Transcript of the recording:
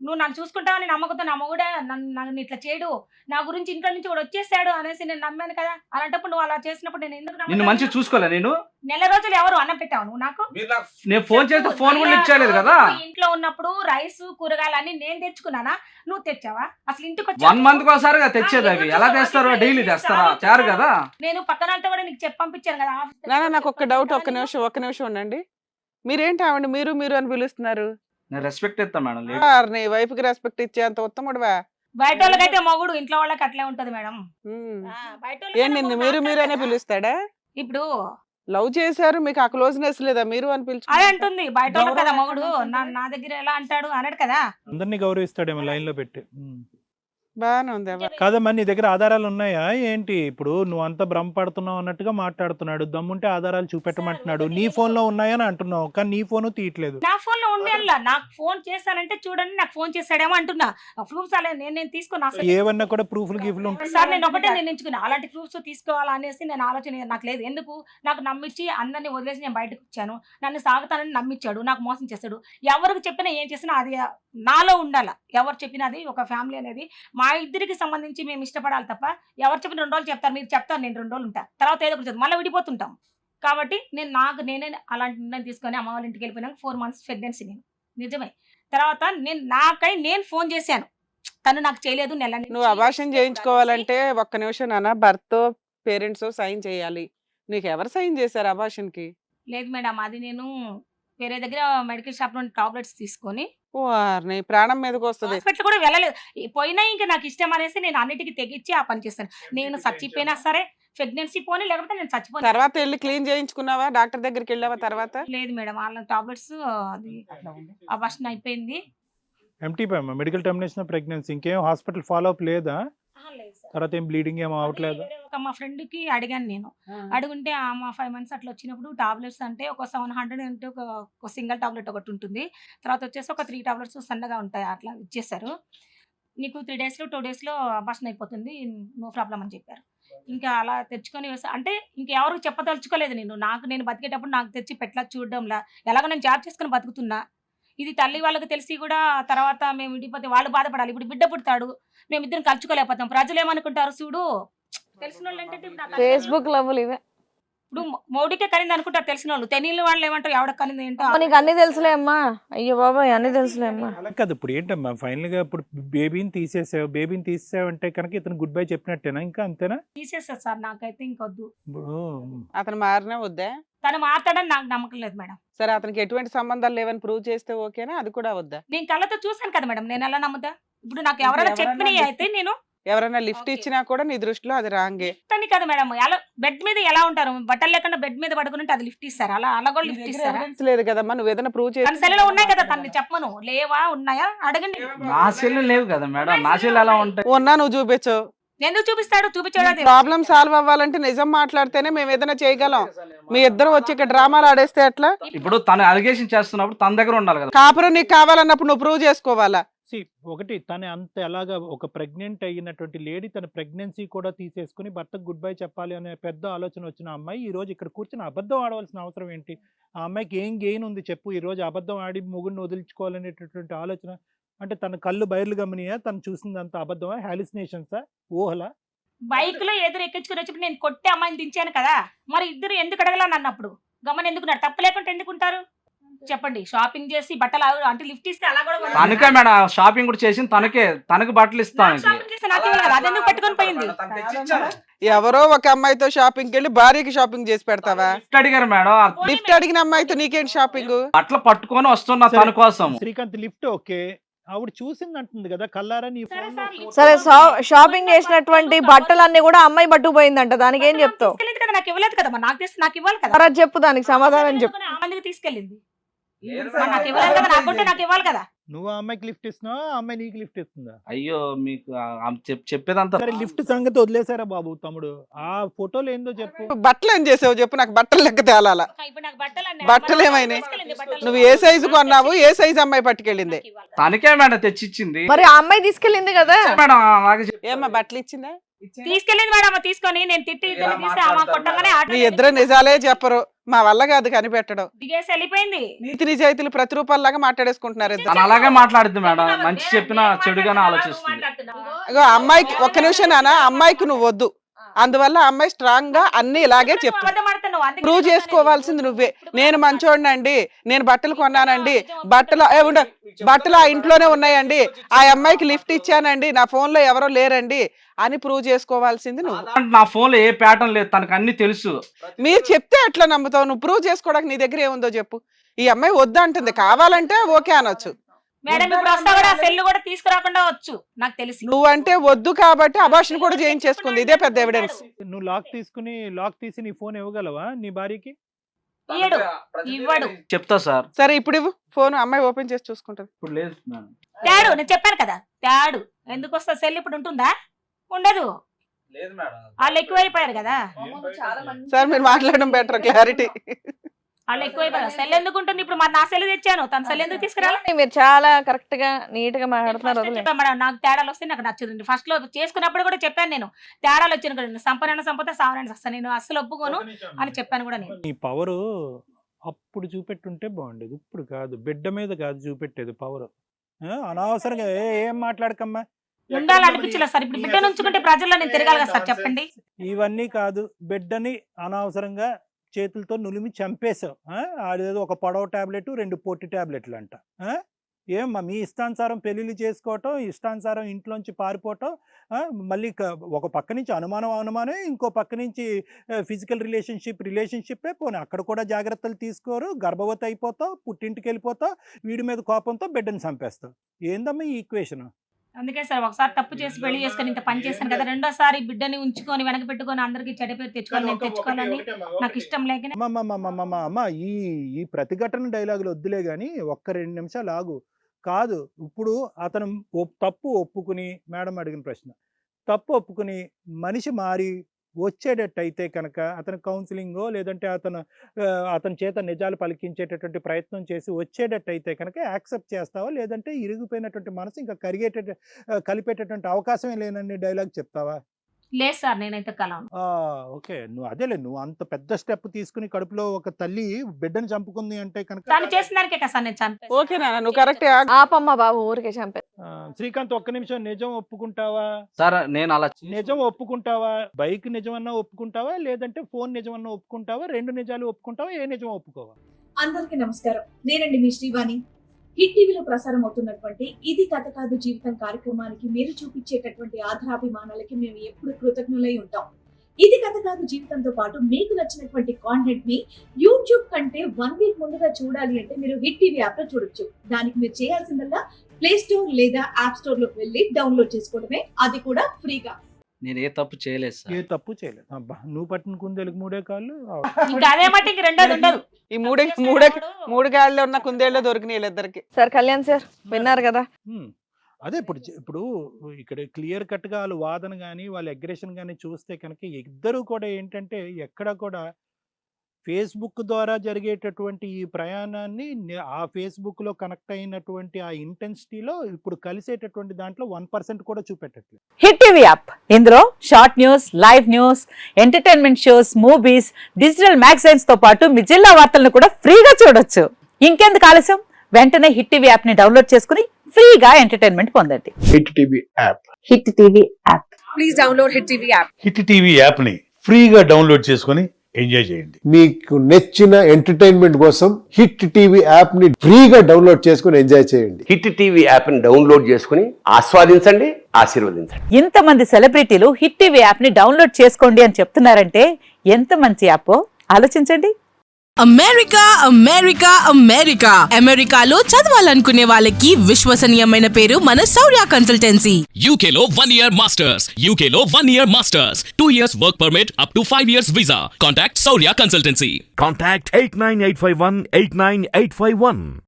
నువ్వు నన్ను చూసుకుంటావని నమ్మకంతో నా మొగుడే నన్ను ఇట్లా చేయడు, నా గురించి ఇంట్లో నుంచి కూడా వచ్చేసాడు అనేసి నేను నమ్మాను కదా. అలాంటప్పుడు నువ్వు అలా చేసినప్పుడు నేను ఎందుకు నిన్ను నమ్ముతాను? మంచిగా చూసుకోలే నేను. నెల రోజులు ఎవరు అన్నం పెట్టావు నువ్వు నాకు? నేను ఫోన్ చేస్తే ఫోన్ కూడా ఇచ్చేయలేదు కదా. ఇంట్లో ఉన్నప్పుడు రైస్ కూరగాయలు అన్ని నేను తెచ్చుకున్నానా, నువ్వు తెచ్చావా? అసలు ఇంటికి 1 month ఒకసారిగా తెచ్చేది అవి. ఎలా తెస్తారో? డైలీ తెస్తారా? చారు కదా. నేను పక్కన వాళ్ళతో కూడా నీకు చెప్పి పంపించాను కదా. నాన్న నాకు ఒక్క డౌట్, ఒక్క నిమిషం ఉండండి. మీరేంటి ఆవిడ మీరు మీరు అని పిలుస్తున్నారు? నేను రెస్పెక్ట్ ఇస్తా మేడం. నీ వైఫ్ కి రెస్పెక్ట్ ఇచ్చే అంత ఉత్తముడువా? బయట వాళ్ళకైతే మొగుడు, ఇంట్లో వాళ్ళకి అట్లే ఉంటది మేడం. బయట ఏం నిన్ను మీరు మీరు అనే పిలుస్తాడా? ఇప్పుడు లవ్ చేశారు, మీకు ఆ క్లోజ్నెస్ లేదా? మీరు అని పిలుచు అదే అంటుంది బయట వాళ్ళు కదా మొగుడు. నా దగ్గర ఎలా అంటాడు అన్నాడు కదా. అందరినీ గౌరవిస్తాడేమో లైన్ లో పెట్టి. బాగానే ఉంది. కాదమ్మా, నీ దగ్గర ఆధారాలు ఉన్నాయా ఏంటి? ఇప్పుడు నువ్వు అంత భ్రమపడుతున్నావు అన్నట్టుగా మాట్లాడుతున్నాడు. దమ్ముంటే ఆధారాలు చూపెట్టమంటున్నాడు. నీ ఫోన్ లో ఉన్నాయని అంటున్నావు, కానీ నీ ఫోన్ తీయట్లేదు. నా ఫోన్ లో ఉండేలా నాకు ఫోన్ చేశానంటే చూడండి, నాకు ఫోన్ చేశాడేమో అంటున్నా. ప్రూఫ్స్ అలా నేను తీసుకున్నా. ఏవన్నా కూడా ప్రూఫ్లు గిఫ్లు సార్ నేను ఒకటే నిర్ణయించుకున్నా, అలాంటి ప్రూఫ్స్ తీసుకోవాలా అనేసి నేను ఆలోచన నాకు లేదు. ఎందుకు? నాకు నమ్మించి అందరినీ వదిలేసి నేను బయటకు వచ్చాను. నన్ను సాగుతానని నమ్మించాడు, నాకు మోసం చేశాడు. ఎవరికి చెప్పినా ఏం చేసినా అది నాలో ఉండాల. ఎవరు చెప్పినా అది ఒక ఫ్యామిలీ అనేది మా ఇద్దరికి సంబంధించి మేము ఇష్టపడాలి తప్ప ఎవరు చెప్పిన 2 రోజులు చెప్తారు, మీరు చెప్తారు, నేను 2 రోజులు ఉంటా, తర్వాత ఏదో ఒకటి మళ్ళీ విడిపోతుంటాం. కాబట్టి నేనే అలాంటి నిర్ణయం తీసుకొని అమ్మ వాళ్ళ ఇంటికి వెళ్ళిపోయినాక 4 months ప్రెగ్నెన్సీ నేను. నిజమే. తర్వాత నేను ఫోన్ చేశాను, తను నాకు చేయలేదు. నువ్వు అబార్షన్ చేయించుకోవాలంటే ఒక్క నిమిషం నాన్న, భర్త పేరెంట్స్ సైన్ చేయాలి. నీకు ఎవరు సైన్ చేశారు అబార్షన్ కి? లేదు మేడం, అది నేను వేరే దగ్గర మెడికల్ షాప్ నుండి టాబ్లెట్స్ తీసుకొని ప్రాణం మీదకి వస్తుంది. హాస్పిటల్ కూడా వెళ్ళలేదు. పోయినా ఇంకా నాకు ఇష్టం అనేసి నేను అన్నిటికీ తెగించి ఆ పని చేస్తాను. నేను చచ్చిపోయినా సరే ప్రెగ్నెన్సీ పోనీ, లేకపోతే నేను చచ్చిపోయినా. తర్వాత వెళ్ళి క్లీన్ చేయించుకున్నావా? డాక్టర్ దగ్గరికి వెళ్ళావా తర్వాత? లేదు మేడం, వాళ్ళ టాబ్లెట్స్ అది అబార్షన్ అయిపోయింది. Empty medical termination pregnancy. ఇంకేం హాస్పిటల్ ఫాలో అప్ లేదా? తర్వాత ఏం బ్లీడింగ్ ఏమో అవట్లేదు? మా ఫ్రెండ్ కి అడిగాను నేను. అడుగుంటే ఆమె 5 months అట్లా వచ్చినప్పుడు టాబ్లెట్స్ అంటే ఒక 700 అంటే ఒక సింగిల్ టాబ్లెట్ ఒకటి ఉంటుంది. తర్వాత వచ్చేసి ఒక 3 టాబ్లెట్స్ సన్నగా ఉంటాయి, అట్లా ఇచ్చేసారు. నీకు 3 days లో 2 days లో అబార్షన్ అయిపోతుంది, నో ప్రాబ్లం అని చెప్పారు. ఇంకా అలా తెచ్చుకొని అంటే ఇంకెవరికి చెప్పదలుచుకోలేదు. నేను బతికేటప్పుడు నాకు తెచ్చి పెట్టలా చూడడంలా. ఎలాగో నేను జాబ్ చేసుకుని బతుకుతున్నా. ఇది తల్లి వాళ్ళకి తెలిసి కూడా తర్వాత మేము విడిపోతే వాళ్ళు బాధపడాలి. ఇప్పుడు బిడ్డ పుడతాడు, మేమిద్దరం కలుచుకోలేకపోతాం. ప్రజలు ఏమనుకుంటారు చూడు. తెలిసిన వాళ్ళు ఏంటంటే ఫేస్బుక్ లవ్లు ఇవే. ఇప్పుడు మౌడికే కలింది అనుకుంటారు తెలిసిన వాళ్ళు. తెలియని వాళ్ళు ఏమంటారు ఎవడ కలింది ఏంటో. నీకు అన్ని తెలుసులే అమ్మా. అయ్యో బాబాయ్, అన్ని తెలుసులే అమ్మా. అలా కాదు. ఇప్పుడు ఏంటమ్మా ఫైనల్ గా ఇప్పుడు బేబీని తీసేసావు అంటే కనుక ఇతను గుడ్ బై చెప్పినట్టేనా? ఇంకా అంతేనా? తీసేస్తారు సార్, నాకైతే ఇంకొద్దు. అతను మారినా వద్దా? తను మాట్లాడని నాకు నమ్మకం లేదు మేడం. సరే, అతనికి ఎటువంటి సంబంధాలు లేవని ప్రూవ్ చేస్తే ఓకేనా? అది కూడా వద్దా? నేను కళ్ళతో చూసాను కదా మేడం, నేను ఎలా నమ్ముతా? ఇప్పుడు నాకు ఎవరైనా చెప్పినవి అయితే నేను ఎవరైనా లిఫ్ట్ ఇచ్చినా కూడా నీ దృష్టిలో అది రాంగే అని కదా మేడం. ఎలా బెడ్ మీద ఎలా ఉంటారు, బట్టలు లేకుండా బెడ్ మీద పడుకుని అది లిఫ్ట్ ఇస్తారు? అలా కూడా లిఫ్ట్ ఇస్తారా? లేదు కదమ్మా, నువ్వు ఏదైనా ప్రూవ్ చేసి. తన సెల్లో ఉన్నాయి కదా, తనని చెప్పను. లేవా ఉన్నాయా అడగండి. నా సెల్ లేవు కదా మేడం, నా సెల్ ఎలా ఉంటాయి? ఉన్నా నువ్వు చూపించు. ఎందుకు చూపిస్తాడు? చూపించాడు. ప్రాబ్లం సాల్వ్ అవ్వాలంటే నిజం మాట్లాడితేనే మేము ఏదైనా చేయగలం. మీ ఇద్దరు వచ్చి ఇక్కడ డ్రామాలు ఆడేస్తే ఎట్లా? ఇప్పుడు తను అలిగేషన్ చేస్తున్నప్పుడు తన దగ్గర ఉండాలి కదా. కాపురం నీకు కావాలన్నప్పుడు నువ్వు ప్రూవ్ చేసుకోవాలా? ఒకటి తను అంత ఎలాగా ఒక ప్రెగ్నెంట్ అయినటువంటి లేడీ తన ప్రెగ్నెన్సీ కూడా తీసేసుకుని భర్తకు గుడ్ బై చెప్పాలి అనే పెద్ద ఆలోచన వచ్చిన అమ్మాయి ఈ రోజు ఇక్కడ కూర్చొని అబద్ధం ఆడవలసిన అవసరం ఏంటి? ఆ అమ్మాయికి ఏం గెయిన్ ఉంది చెప్పు? ఈ రోజు అబద్ధం ఆడి మొగుడిని వదిలించుకోవాలనేటటువంటి ఆలోచన అంటే తన కళ్ళు బయర్లు గమనియా? తను చూసిందంత అబద్ధమా? హాలిసినేషన్సా? ఊహలా? బైక్ లో ఎదురు ఎక్కించుకుని వచ్చి నేను కొట్టే అమ్మాయిని దించాను కదా, మరి ఇద్దరు ఎందుకు అడగలా నన్నప్పుడు? గమని ఎందుకున్నారు? తప్పు లేకుండా ఎందుకుంటారు చెప్పండి? షాపింగ్ చేసి బట్టలు అంటే లిఫ్ట్ ఇస్తే అలా కూడా తనకే మేడం షాపింగ్ కూడా చేసి తనకు బట్టలు ఇస్తాను. అదెందుకు పట్టుకొని పోయింది? ఎవరో ఒక అమ్మాయితో షాపింగ్ వెళ్ళి భార్యకి షాపింగ్ చేసి పెడతావా? లిఫ్ట్ అడిగారు మేడం. లిఫ్ట్ అడిగిన అమ్మాయితో నీకేంటి షాపింగ్? బట్టలు పట్టుకొని వస్తున్నా తన కోసం. శ్రీకాంత్ లిఫ్ట్ ఓకే, ఆవిడ చూసింది అంటుంది కదా కల్లారా నీ ఫోన్ లో. సరే, షాపింగ్ చేసినటువంటి బట్టలన్నీ కూడా అమ్మాయి పట్టుకుపోయిందంట, దానికి ఏం చెప్తావు? నాకు ఇవ్వలేదు కదా, నాకు తెస్తే నాకు ఇవ్వాలి కదా. తర్వాత చెప్పు, దానికి సమాధానం చెప్పు. అమ్మాయికి తీసుకెళ్ళింది, నాకు ఇవ్వలేదు కదా, నాకుంటే నాకు ఇవ్వాలి కదా. నువ్వు ఆ అమ్మాయికి లిఫ్ట్ ఇస్తున్నావు, ఆ అమ్మాయి నీకు లిఫ్ట్ ఇస్తుందా? అయ్యో మీకు చెప్పేదంతా సరే, లిఫ్ట్ సంగతి వదిలేసారా బాబు తమ్ముడు? ఆ ఫోటోలు ఏందో చెప్పు. బట్టలు ఏం చేసావు చెప్పు? నాకు బట్టలు లెక్క తేలాలా? ఇప్పుడు నాకు బట్టలు బట్టలు ఏమైనాయి? నువ్వు ఏ సైజు కొన్నావు? ఏ సైజు అమ్మాయి పట్టుకెళ్ళింది? తనకే మేడం తెచ్చిచ్చింది. మరి ఆ అమ్మాయి తీసుకెళ్ళింది కదా మేడం అలాగే ఏమ్మా బట్టలు ఇచ్చిందా? తీసుకెళ్ళింది మేడం తీసుకొని నేను తిట్టి ఇలా తీస్తే ఆమె మాట్లాడతారు కొట్టగానే మేడం. ఆటో మీ ఇద్దరు నిజాలే చెప్పరు, మా వల్ల కాదు కనిపెట్టడం. దిగేసి వెళ్ళిపోయింది. నీతి నిజాయితీలు ప్రతిరూపాల్లాగా మాట్లాడేసుకుంటున్నారు ఇద్దరు. తను అలాగే మాట్లాడుద్ది మేడం, మంచి చెప్పినా చెడుగానే ఆలోచిస్తుంది. ఇగో అమ్మాయికి ఒక్క నిమిషం నాన్న, అమ్మాయికి నువ్వు వద్దు, అందువల్ల అమ్మాయి స్ట్రాంగ్ గా అన్ని ఇలాగే చెప్తుంది. ప్రూవ్ చేసుకోవాల్సింది నువ్వే. నేను మంచోడినండి, నేను బట్టలు కొన్నానండి, బట్టలు ఆ ఇంట్లోనే ఉన్నాయండి, ఆ అమ్మాయికి లిఫ్ట్ ఇచ్చానండి, నా ఫోన్ లో ఎవరో లేరండి అని ప్రూవ్ చేసుకోవాల్సింది నువ్వు. నా ఫోన్ లో ఏ ప్యాటర్న్ లేదు, తనకు అన్ని తెలుసు. మీరు చెప్తే ఎట్లా నమ్ముతావు? నువ్వు ప్రూవ్ చేసుకోవడానికి నీ దగ్గర ఏముందో చెప్పు. ఈ అమ్మాయి వద్దు అంటుంది, కావాలంటే ఓకే అనొచ్చు. మేడం ఇప్పుడు వస్తా కూడా సెల్ కూడా తీసుకురాకుండా వచ్చు నాకు తెలిసి. నువ్వంటే వద్దు కాబట్టి అబార్షన్ కూడా చేయించేసుకుంది, ఇదే పెద్ద ఎవిడెన్స్. నువ్వు లాక్ తీసి నీ ఫోన్ ఇవ్వగలవా నీ భార్యకి? ఇవ్వడు. చెప్తా సార్. సరే ఇప్పుడు ఇవ్వు ఫోన్, అమ్మాయి ఓపెన్ చేసి చూసుకుంటది. ఇప్పుడు లేదు మేడం. తేడు నేను చెప్పాను కదా, తేడు ఎందుకు వస్తా? సెల్ ఇప్పుడు ఉంటుందా? ఉండదు. లేదు మేడం. వాళ్ళు ఎక్కువైపోయారు కదా. సార్ మీరు మాట్లాడడం బెటర్, క్లారిటీ. వాళ్ళు ఎక్కువైపోయారు. సెల్ ఎందుకు ఉంటుంది ఇప్పుడు? మరి నా సెల్ తెచ్చాను, తన సెల్ ఎందుకు తీసుకురాలి? మీరు చాలా కరెక్ట్ గా నీట్ గా మాట్లాడుతున్నారు. మేడం నాకు తేడాలు వస్తే నాకు నచ్చదు. ఫస్ట్ లో చేసుకున్నప్పుడు కూడా చెప్పాను నేను, తేడాలు వచ్చిన కూడా సంపద సావనైనా వస్తాను, నేను అస్సలు ఒప్పుకోను అని చెప్పాను కూడా నేను. నీ పవరు అప్పుడు చూపెట్టుంటే బాగుండేది, ఇప్పుడు కాదు. బిడ్డ మీద కాదు చూపెట్టేది పవర్. అనవసరంగా ఏం మాట్లాడకమ్మా. ఉండాలనిపించలేదు సార్. ఇప్పుడు బిడ్డ నుంచుకుంటే ప్రజల్లో నేను తిరగాలి కదా సార్, చెప్పండి. ఇవన్నీ కాదు, బిడ్డని అనవసరంగా చేతులతో నులిమి చంపేశావు. అదేదో ఒక పొడవ టాబ్లెట్ 2 పొట్టి టాబ్లెట్లు అంట. ఏమ్మా మీ ఇష్టానుసారం పెళ్లిళ్ళు చేసుకోవటం, ఇష్టానుసారం ఇంట్లోంచి పారిపోవటం, మళ్ళీ ఒక పక్క నుంచి అనుమానం, ఇంకో పక్క నుంచి ఫిజికల్ రిలేషన్షిప్పే పోనీ అక్కడ కూడా జాగ్రత్తలు తీసుకోరు, గర్భవతి అయిపోతావు, పుట్టింటికి వెళ్ళిపోతావు, వీడి మీద కోపంతో బిడ్డని చంపేస్తావు. ఏందమ్మా ఈ ఈక్వేషన్? అందుకే సార్ ఒకసారి తప్పు చేసి పెళ్లి చేసుకుని ఇంత పని చేశాను కదా, రెండోసారి బిడ్డని ఉంచుకొని వెనక పెట్టుకొని అందరికి చెడ్డ పేరు తెచ్చుకోవాలి, నేను తెచ్చుకోవాలని నాకు ఇష్టం లేక. అమ్మా ఈ ప్రతిఘటన డైలాగులు వద్దులే గాని ఒక్క 2 నిమిషాలు ఆగు. కాదు, ఇప్పుడు అతను తప్పు ఒప్పుకుని, మేడం అడిగిన ప్రశ్న, తప్పు ఒప్పుకుని మనిషి మారి వచ్చేటట్టయితే కనుక అతను కౌన్సిలింగో లేదంటే అతని చేత నిజాలు పలికించేటటువంటి ప్రయత్నం చేసి వచ్చేటట్టయితే కనుక యాక్సెప్ట్ చేస్తావా, లేదంటే ఇరిగిపోయినటువంటి మనసు ఇంకా కలిపేటటువంటి అవకాశమే లేనని డైలాగ్ చెప్తావా? లేదు సార్, నేనైతే కలవను. ఓకే, నువ్వు అంత పెద్ద స్టెప్ తీసుకుని కడుపులో ఒక తల్లి బిడ్డను చంపుకుంది అంటే కనుక తను చేసిన దానికే కదా సార్ నేను చంపేది. ఓకే నాన్న, నువ్వు కరెక్ట్. ఆపమ్మ బాబు, ఊరికే చంపే. శ్రీకాంత్ ఒక్క నిమిషం, నిజం ఒప్పుకుంటావా? సార్ నేను అలా నిజం ఒప్పుకుంటావా? బైక్ నిజమన్నా ఒప్పుకుంటావా, లేదంటే ఫోన్ నిజమన్నా ఒప్పుకుంటావా? 2 నిజాలు ఒప్పుకుంటావా? ఏ నిజం ఒప్పుకోవా? అందరికీ నమస్కారం, నేనండి మీ శ్రీవాణి. హిట్ టీవీలో ప్రసారం అవుతున్నటువంటి ఇది కథ కాదు జీవితం కార్యక్రమానికి మీరు చూపించేటటువంటి ఆధారాభిమానాలకి మేము ఎప్పుడు కృతజ్ఞులై ఉంటాం. ఇది కథ కాదు జీవితంతో పాటు మీకు నచ్చినటువంటి కాంటెంట్ ని యూట్యూబ్ కంటే 1 వీక్ ముందుగా చూడాలి అంటే మీరు హిట్ టీవీ యాప్ లో చూడొచ్చు. దానికి మీరు చేయాల్సిందల్లా ప్లే స్టోర్ లేదా యాప్ స్టోర్ లోకి వెళ్ళి డౌన్లోడ్ చేసుకోవడమే, అది కూడా ఫ్రీగా. నేను ఏ తప్పు చేయలేదు సార్. ఏ తప్పు చేయలేదు. అబ్బా, నువ్వు పట్టిన కుందేలకు 3 కాళ్ళు. ఇంకా అదే మాట ఇంక రెండోది ఉండదు. ఈ మూడు గాళ్ళలో ఉన్న కుందేళ్ళు దొరికినాయి వీళ్ళిద్దరికి. సార్ కళ్యాణ్ సార్ విన్నారు కదా. అదే ఇప్పుడు ఇక్కడ క్లియర్ కట్ గా వాళ్ళు వాదన కానీ వాళ్ళ అగ్రెషన్ కానీ చూస్తే కనుక ఇద్దరు కూడా ఏంటంటే ఎక్కడ కూడా ఫేస్బుక్ ద్వారా జరిగేటటువంటి ఈ ప్రయాణాన్ని ఆ ఫేస్బుక్ లో కనెక్ట్ అయినటువంటి ఆ ఇంటెన్సిటీలో ఇప్పుడు కలిసేటటువంటి దాంట్లో 1% కూడా చూపెట్టట్లేదు. హిట్ టీవీ యాప్, ఇందులో short news, live news, entertainment shows, movies, digital magazines తో పాటు మీ జిల్లా వార్తలను కూడా ఫ్రీగా చూడొచ్చు. ఇంకెందుకు ఆలస్యం, వెంటనే హిట్ టీవీ యాప్ ని డౌన్లోడ్ చేసుకుని ఫ్రీగా ఎంటర్టైన్మెంట్ పొందండి. Hit TV app. Hit TV app. Please download hit TV app. Hit TV app ని ఫ్రీగా డౌన్లోడ్ చేసుకొని ఎంజాయ్ చేయండి. మీకు నచ్చిన ఎంటర్టైన్మెంట్ కోసం హిట్ టీవీ యాప్ ని ఫ్రీగా డౌన్లోడ్ చేసుకుని ఎంజాయ్ చేయండి. హిట్ టీవీ యాప్ ని డౌన్లోడ్ చేసుకుని ఆస్వాదించండి, ఆశీర్వదించండి. ఇంతమంది సెలబ్రిటీలు హిట్ టీవీ యాప్ ని డౌన్లోడ్ చేసుకోండి అని చెప్తున్నారంటే ఎంత మంచి యాప్ ఆలోచించండి. అమెరికాలో చదవాలనుకునే వాళ్ళకి విశ్వసనీయమైన పేరు మన శౌర్య consultancy. UKలో 1 year masters. 2 years work permit up to 5 years visa. Contact Saurya Consultancy. Contact 89851 89851.